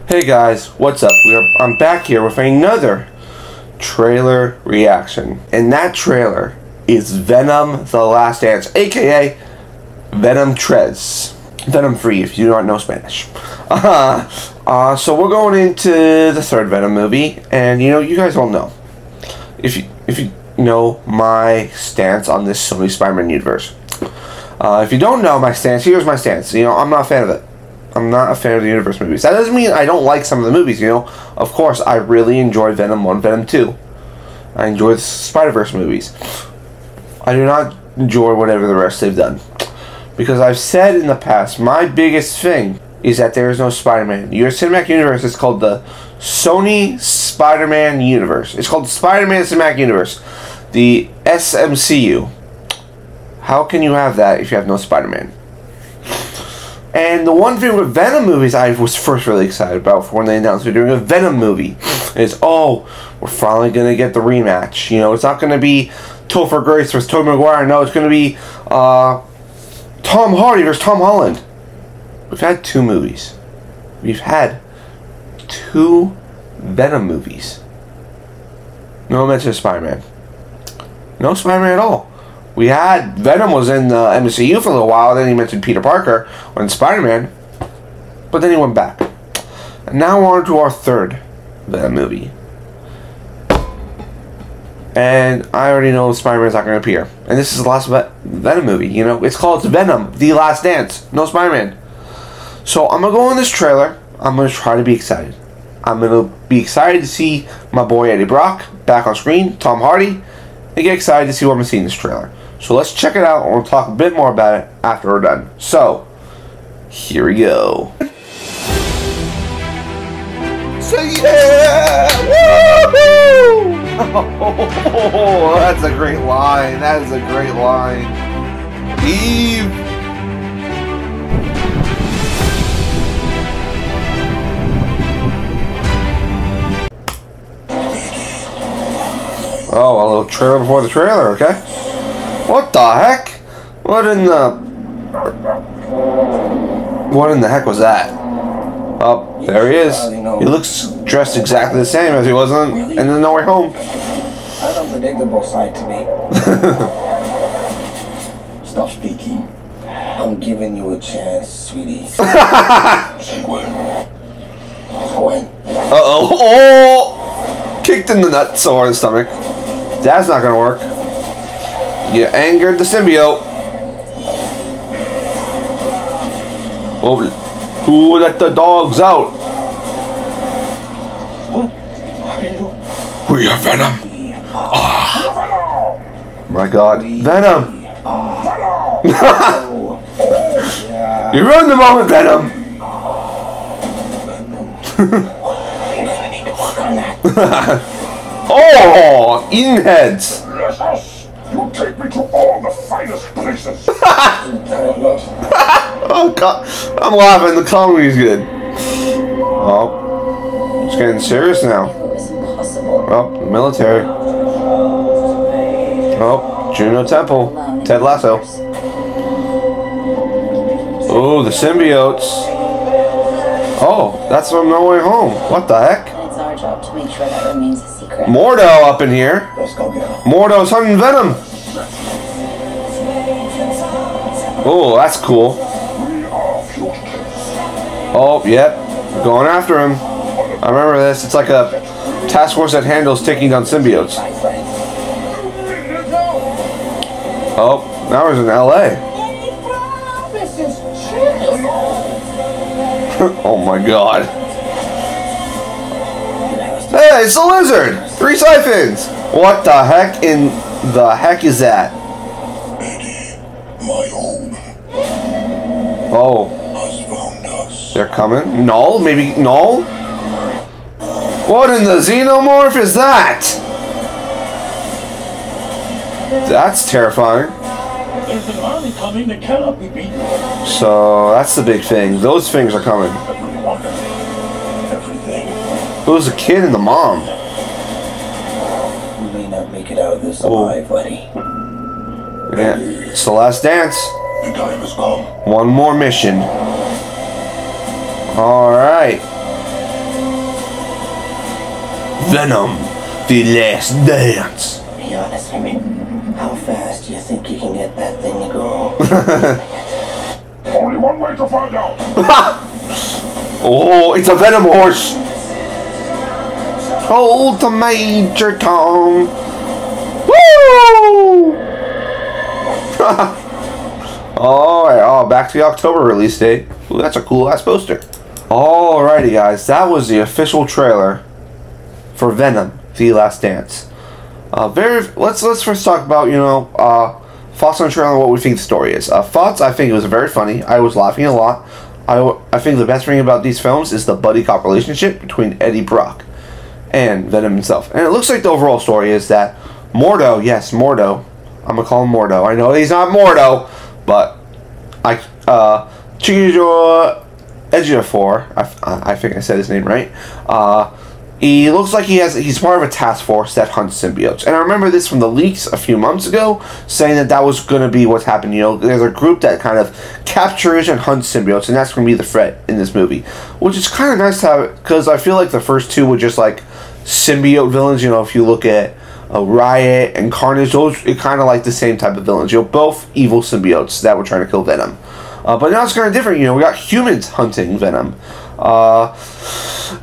Hey guys, what's up? I'm back here with another trailer reaction. And that trailer is Venom The Last Dance, aka Venom Tres. Venom free if you don't know Spanish. So we're going into the third Venom movie, and you guys all know. If you know my stance on this Sony Spider-Man universe. If you don't know my stance, here's my stance. I'm not a fan of it. I'm not a fan of the universe movies. That doesn't mean I don't like some of the movies, Of course, I really enjoy Venom 1, Venom 2. I enjoy the Spider-Verse movies. I do not enjoy whatever the rest they've done. Because I've said in the past, my biggest thing is that there is no Spider-Man. Your cinematic universe is called the Sony Spider-Man universe. It's called the Spider-Man Cinematic Universe. The SMCU. How can you have that if you have no Spider-Man? And the one thing with Venom movies I was first really excited about for when they announced they're doing a Venom movie is, oh, we're finally going to get the rematch. It's not going to be Topher Grace versus Tobey Maguire. No, it's going to be Tom Hardy versus Tom Holland. We've had two movies. We've had two Venom movies. No mention of Spider-Man. No Spider-Man at all. We had Venom was in the MCU for a little while, then he mentioned Peter Parker on Spider-Man, but then he went back. And now we're on to our third Venom movie. And I already know Spider-Man's not going to appear. And this is the last Venom movie, It's called Venom, The Last Dance. No Spider-Man. So I'm going to go in this trailer. I'm going to try to be excited. I'm going to be excited to see my boy Eddie Brock back on screen, Tom Hardy, and get excited to see what I'm going to see in this trailer. So let's check it out, and we'll talk a bit more about it after we're done. So, here we go. Say yeah! Woohoo! Oh, that's a great line. That is a great line. Eve! Oh, a little trailer before the trailer, okay? What the heck? What in the heck was that? Oh, there he is. He looks dressed exactly the same as he was in the No Way Home. That's unpredictable side to me. Stop speaking. I'm giving you a chance, sweetie. Uh-oh. Oh! Kicked in the nuts or the stomach. That's not gonna work. You angered the symbiote. Oh, who let the dogs out? We are Venom. Oh. My God, Venom! You ruined the moment, Venom. Oh, in heads. You take me to all the finest places. Oh God, I'm laughing. The comedy's good. Oh, it's getting serious now. Oh, the military. Oh, Juno Temple. Ted Lasso. Oh, the symbiotes. Oh, that's from No Way Home. What the heck? It's our job to make sure that remains a secret. Mordo up in here. Let's go get him. Mordo's hunting Venom. Oh, that's cool. Oh, yep. Going after him. I remember this. It's like a task force that handles taking down symbiotes. Oh, now we're in LA. Oh my God. Hey, it's the lizard! Rhys Ifans! What the heck in the heck is that? Eddie, my home. Oh. Has found us. They're coming? Null? Maybe Null? What in the xenomorph is that? That's terrifying. There's an army coming that cannot be beaten. So that's the big thing. Those things are coming. Everything. Who's the kid and the mom? You may not make it out of this alive, buddy. Yeah, it's the last dance. The time has come. One more mission. Alright. Venom, the Last Dance. Be honest with me. How fast do you think you can get that thing to go? Only one way to find out. Oh, it's a Venom horse. Hold the Major Tom. Woo! Alright, back to the October release date. Ooh, that's a cool ass poster. Alrighty, guys, that was the official trailer for Venom: The Last Dance. Let's first talk about thoughts on the trailer and what we think the story is. Thoughts: I think it was very funny. I was laughing a lot. I think the best thing about these films is the buddy cop relationship between Eddie Brock and Venom himself. And it looks like the overall story is that Mordo, yes, Mordo. I'm gonna call him Mordo. I know he's not Mordo, but Chiwetel Ejiofor, I think I said his name right. He looks like he's part of a task force that hunts symbiotes. And I remember this from the leaks a few months ago, saying that was going to be what's happened. There's a group that kind of captures and hunts symbiotes, and that's going to be the threat in this movie. Which is kind of nice to have, because I feel like the first two were just like symbiote villains. If you look at Riot and Carnage, those are kind of like the same type of villains. Both evil symbiotes that were trying to kill Venom. But now it's kind of different. We got humans hunting Venom.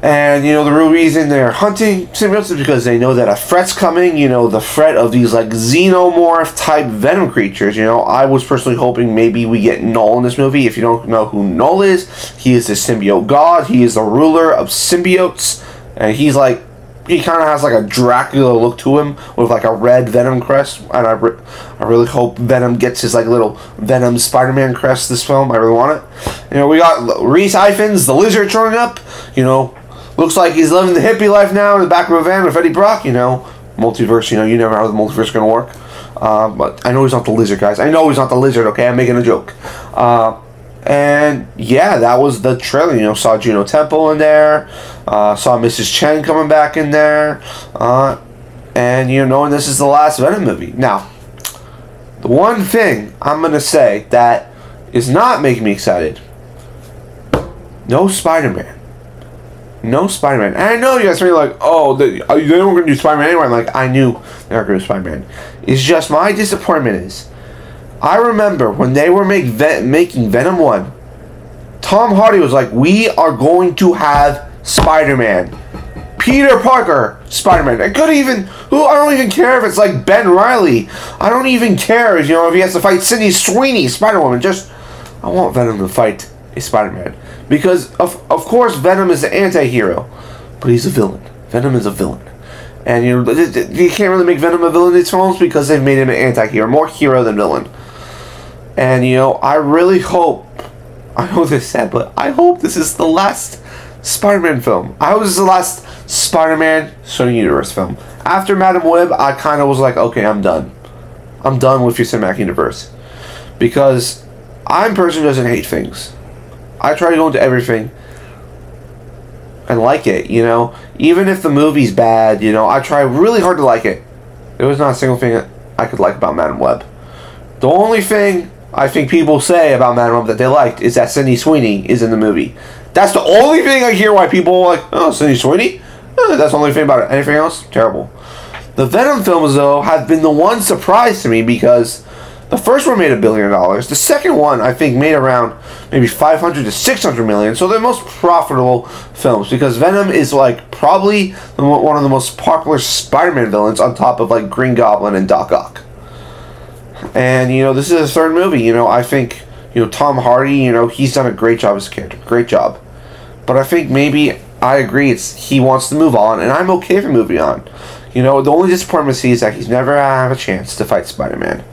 And the real reason they're hunting symbiotes is because they know that a threat's coming. The threat of these like xenomorph type Venom creatures. I was personally hoping maybe we get Null in this movie. If you don't know who Null is, he is the symbiote god. He is the ruler of symbiotes, and he kind of has like a Dracula look to him with like a red Venom crest, and I really hope Venom gets his like little Venom Spider-Man crest this film. I really want it. We got Rhys Ifans, the lizard, showing up. Looks like he's living the hippie life now in the back of a van with Eddie Brock. Multiverse. You never know how the multiverse is gonna work. But I know he's not the lizard, guys. I know he's not the lizard. Okay, I'm making a joke. And yeah, that was the trailer. Saw Juno Temple in there, saw Mrs. Chen coming back in there, and knowing this is the last Venom movie. Now, the one thing I'm gonna say that is not making me excited: no Spider-Man. No Spider-Man. And I know you guys are like, oh, they weren't gonna do Spider-Man anyway. I'm like, I knew they weren't gonna do Spider-Man. It's just my disappointment is, I remember when they were making Venom 1, Tom Hardy was like, we are going to have Spider-Man. Peter Parker, Spider-Man. I don't even care if it's like Ben Reilly. I don't even care if he has to fight Sydney Sweeney, Spider-Woman. I want Venom to fight a Spider-Man. Because, of course, Venom is the anti-hero. But he's a villain. Venom is a villain. And, you can't really make Venom a villain in these films because they've made him an anti-hero. More hero than villain. And, I really hope, I know this is sad, but I hope this is the last Spider-Man film. I hope this is the last Spider-Man Sony Universe film. After Madam Web, I kind of was like, okay, I'm done. I'm done with your cinematic universe. Because I'm a person who doesn't hate things. I try to go into everything and like it, Even if the movie's bad, I try really hard to like it. There was not a single thing I could like about Madam Web. The only thing I think people say about Madam Web that they liked is that Sydney Sweeney is in the movie. That's the only thing I hear why people are like, oh, Sydney Sweeney? That's the only thing about it. Anything else? Terrible. The Venom films, though, have been the one surprise to me because the first one made $1 billion. The second one, I think, made around maybe 500 to 600 million. So they're most profitable films because Venom is like probably one of the most popular Spider-Man villains on top of like Green Goblin and Doc Ock. And this is his third movie. I think Tom Hardy. He's done a great job as a character. Great job. But I think maybe I agree. He wants to move on, and I'm okay for moving on. The only disappointment I see is that he's never have a chance to fight Spider-Man.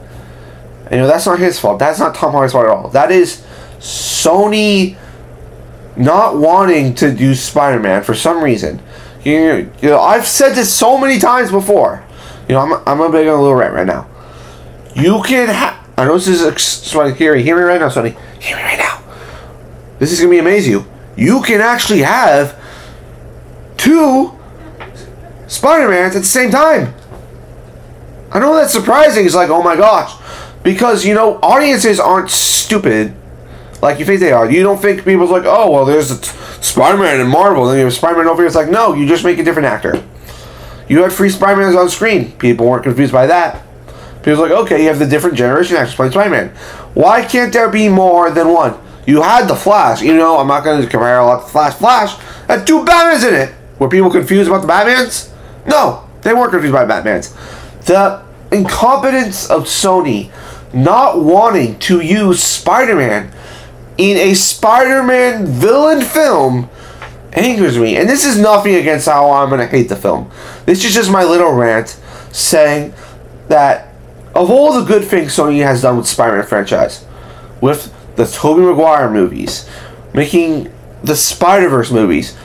And that's not his fault. That's not Tom Hardy's fault at all. That is Sony not wanting to do Spider-Man for some reason. I've said this so many times before. I'm gonna be on a little rant right now. You can I know this is Sonny. Hear me right now, Sonny. Hear me right now. This is gonna be amazing. You can actually have 2 Spider-Mans at the same time. I know that's surprising. It's like, oh my gosh. Because, audiences aren't stupid like you think they are. You don't think people's like, oh, well, there's a Spider-Man in Marvel, and then you have Spider-Man over here. It's like, no, you just make a different actor. You had 3 Spider-Mans on screen. People weren't confused by that. People were like, okay, you have the different generation actors playing Spider-Man. Why can't there be more than one? You had the Flash. You know, I'm not going to compare a lot to Flash. Flash had 2 Batmans in it. Were people confused about the Batmans? No, they weren't confused by Batmans. The incompetence of Sony not wanting to use Spider-Man in a Spider-Man villain film angers me. And this is nothing against how I'm going to hate the film. This is just my little rant saying that of all the good things Sony has done with the Spider-Man franchise, with the Tobey Maguire movies, making the Spider-Verse movies,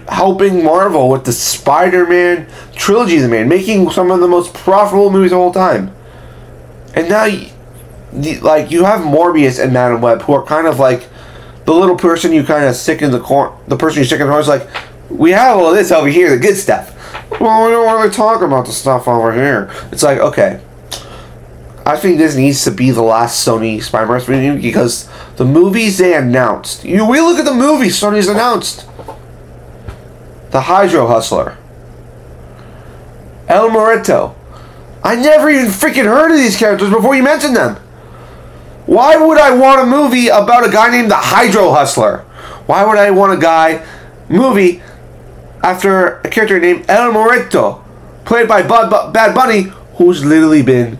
helping Marvel with the Spider-Man trilogy they made, making some of the most profitable movies of all time. And now, you have Morbius and Madam Web, who are kind of like the little person you kind of stick in the corner. The person you stick in the corner is like, we have all this over here, the good stuff. Well, we don't want to talk about the stuff over here. It's like, okay. I think this needs to be the last Sony Spider-Verse movie because the movies they announced. We look at the movies Sony's announced. The Hydro Hustler. El Morito. I never even freaking heard of these characters before you mentioned them. Why would I want a movie about a guy named the Hydro Hustler? Why would I want a movie after a character named El Morito, played by Bad Bunny, who's literally been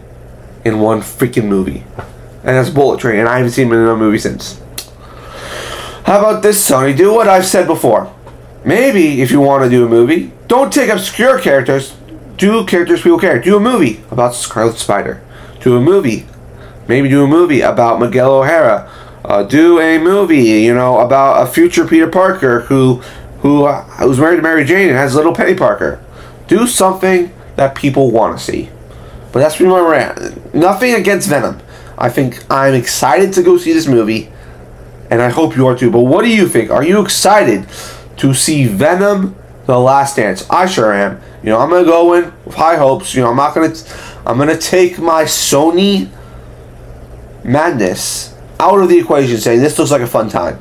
in one freaking movie, and that's Bullet Train, and I haven't seen him in another movie since. How about this, Sony? Do what I've said before. Maybe if you want to do a movie, don't take obscure characters. Do characters people care. Do a movie about Scarlet Spider. Do a movie. Maybe do a movie about Miguel O'Hara. Do a movie, about a future Peter Parker who's married to Mary Jane and has little Penny Parker. Do something that people want to see. But that's pretty much where we're at. Nothing against Venom. I think I'm excited to go see this movie, and I hope you are too. But what do you think? Are you excited to see Venom: The Last Dance? I sure am. I'm gonna go in with high hopes. I'm gonna take my Sony madness out of the equation, saying this looks like a fun time.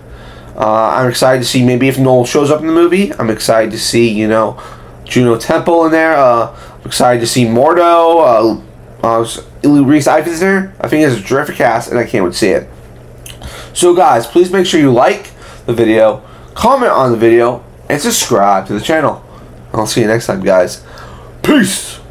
I'm excited to see maybe if Noel shows up in the movie. I'm excited to see Juno Temple in there. I'm excited to see Mordo. Rhys Ifans there. I think it's a terrific cast, and I can't wait to see it. So, guys, please make sure you like the video, comment on the video, and subscribe to the channel. I'll see you next time, guys. Peace!